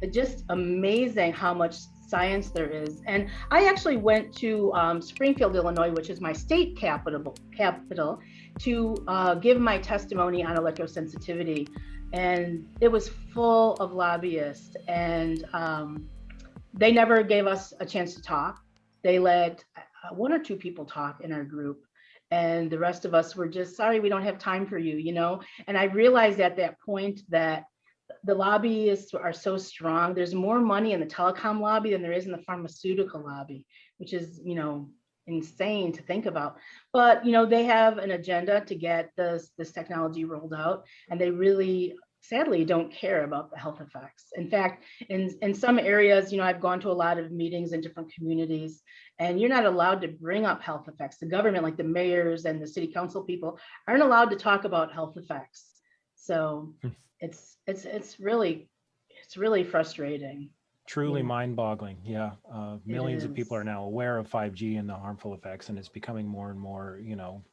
just amazing how much science there is. And I actually went to Springfield, Illinois, which is my state capital, to give my testimony on electrosensitivity. And it was full of lobbyists, and they never gave us a chance to talk. They let one or two people talk in our group, and the rest of us were just, sorry, we don't have time for you, you know? And I realized at that point that the lobbyists are so strong. There's more money in the telecom lobby than there is in the pharmaceutical lobby, which is, you know, insane to think about. But, you know, they have an agenda to get this technology rolled out, and they really, sadly, don't care about the health effects. In fact, in some areas, you know, I've gone to a lot of meetings in different communities, and you're not allowed to bring up health effects. The government, like the mayors and the city council people, aren't allowed to talk about health effects. So it's really frustrating. Truly Yeah. mind-boggling. Yeah, millions of people is. are now aware of 5G and the harmful effects, and it's becoming more and more, you know,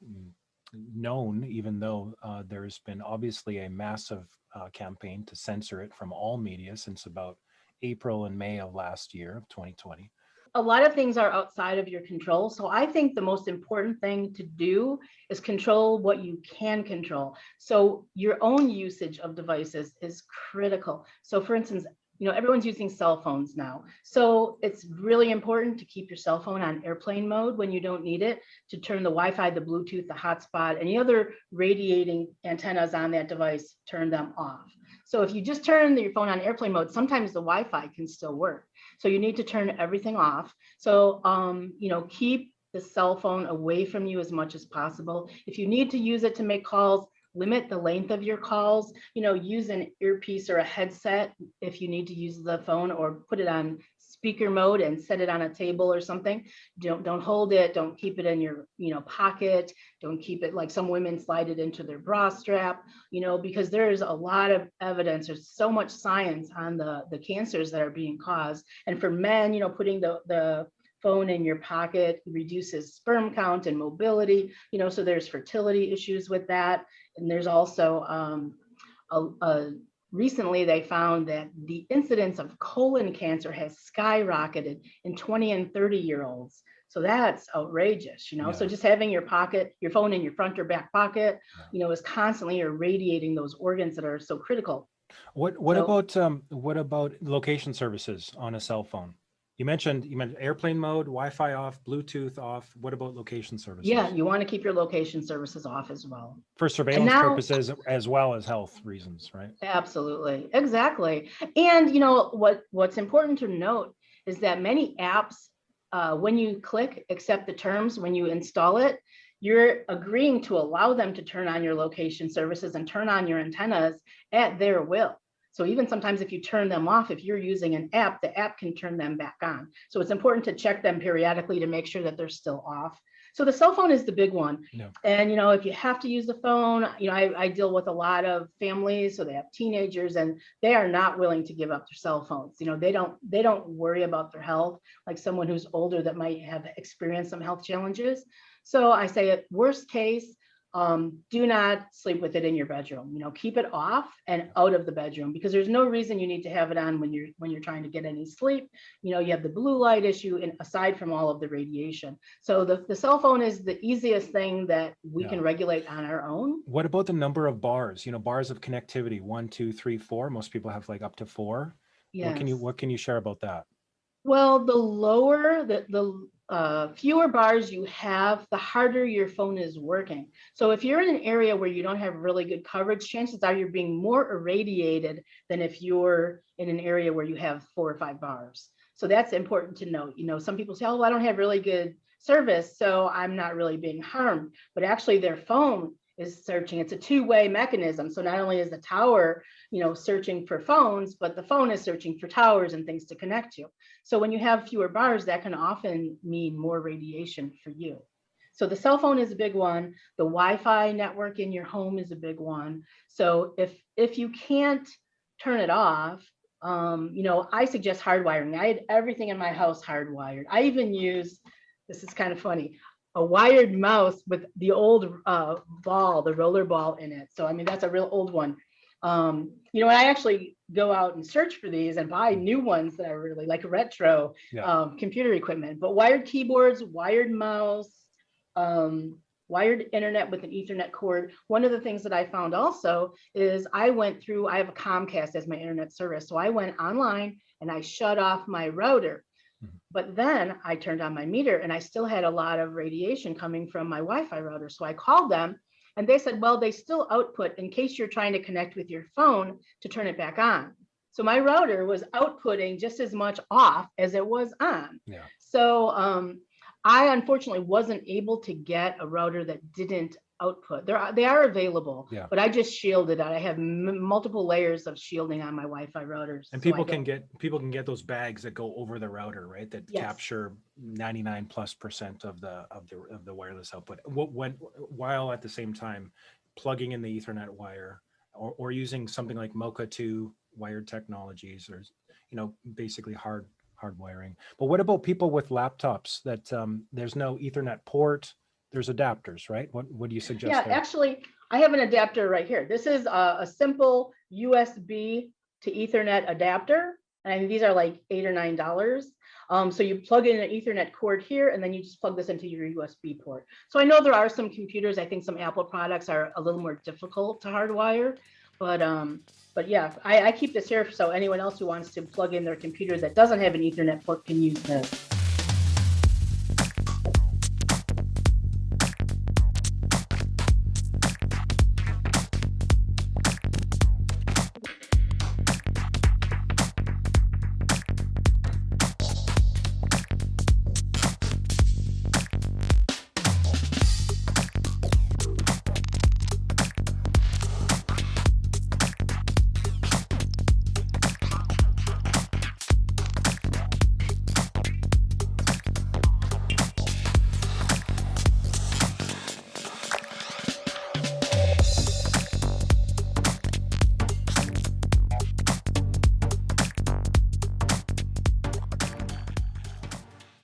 known. Even though there's been obviously a massive campaign to censor it from all media since about April and May of last year of 2020. A lot of things are outside of your control. So I think the most important thing to do is control what you can control. So your own usage of devices is critical. So for instance, you know, everyone's using cell phones now. So it's really important to keep your cell phone on airplane mode when you don't need it, to turn the Wi-Fi, the Bluetooth, the hotspot, any other radiating antennas on that device, turn them off. So if you just turn your phone on airplane mode, sometimes the Wi-Fi can still work. So you need to turn everything off. So, you know, keep the cell phone away from you as much as possible. If you need to use it to make calls, limit the length of your calls, you know, use an earpiece or a headset if you need to use the phone, or put it on speaker mode and set it on a table or something. Don't hold it, don't keep it in your, you know, pocket, don't keep it, like some women slide it into their bra strap, you know, because there's a lot of evidence, there's so much science on the cancers that are being caused. And for men, you know, putting the phone in your pocket reduces sperm count and mobility, you know, so there's fertility issues with that. And there's also recently they found that the incidence of colon cancer has skyrocketed in 20 and 30-year-olds. So that's outrageous, you know. So Yeah. just having your phone in your front or back pocket, Yeah. you know, is constantly irradiating those organs that are so critical. What So about location services on a cell phone? You mentioned airplane mode, Wi-Fi off, Bluetooth off. What about location yeah, services? you want to keep your location services off as well. For And surveillance now, purposes as well as health reasons, right? absolutely, exactly. And you know what's important to note is that many apps, when you click accept the terms, when you install it, you're agreeing to allow them to turn on your location services and turn on your antennas at their will. So even sometimes if you turn them off, if you're using an app, the app can turn them back on. So it's important to check them periodically to make sure that they're still off. So the cell phone is the big one. Yeah. And, you know, if you have to use the phone, you know, I deal with a lot of families, so they have teenagers and they are not willing to give up their cell phones. You know, they don't worry about their health like someone who's older that might have experienced some health challenges. So I say at worst case, do not sleep with it in your bedroom. You know, keep it off and out of the bedroom, because there's no reason you need to have it on when you're trying to get any sleep. You know, you have the blue light issue, and aside from all of the radiation. So the cell phone is the easiest thing that we Yeah. can regulate on our own. What about the number of bars? You know, bars of connectivity, 1, 2, 3, 4. Most people have like up to 4. Yes. What can you share about that? Well, the lower the fewer bars you have, the harder your phone is working. So if you're in an area where you don't have really good coverage, chances are you're being more irradiated than if you're in an area where you have 4 or 5 bars. So that's important to note. You know, some people say, oh, well, I don't have really good service, so I'm not really being harmed. But actually their phone is searching. It's a two-way mechanism. So not only is the tower, you know, searching for phones, but the phone is searching for towers and things to connect to. So when you have fewer bars, that can often mean more radiation for you. So the cell phone is a big one. The Wi-Fi network in your home is a big one. So if you can't turn it off, you know, I suggest hardwiring. I had everything in my house hardwired. I even use, this is kind of funny, a wired mouse with the old ball, the roller ball in it. So I mean, that's a real old one. You know, and I actually go out and search for these and buy new ones that I really like, retro computer equipment, but wired keyboards, wired mouse, wired internet with an Ethernet cord. One of the things that I found also is I have a Comcast as my internet service. So I went online and I shut off my router. But then I turned on my meter and I still had a lot of radiation coming from my Wi-Fi router. So I called them and they said, well, they still output in case you're trying to connect with your phone to turn it back on. So my router was outputting just as much off as it was on. Yeah. So I unfortunately wasn't able to get a router that didn't output. They are available, but I just shielded it. I have multiple layers of shielding on my Wi-Fi routers. And people can get those bags that go over the router, right? That capture 99+% of the wireless output. While at the same time plugging in the Ethernet wire or using something like Mocha 2 wired technologies, or basically hard wiring. But what about people with laptops that there's no Ethernet port? There's adapters, right? What do you suggest? Yeah, actually, I have an adapter right here. This is a simple USB to Ethernet adapter. And these are like $8 or $9. So you plug in an Ethernet cord here, and then you just plug this into your USB port. So I know there are some computers, I think some Apple products are a little more difficult to hardwire, but yeah, I keep this here so anyone else who wants to plug in their computer that doesn't have an Ethernet port can use this.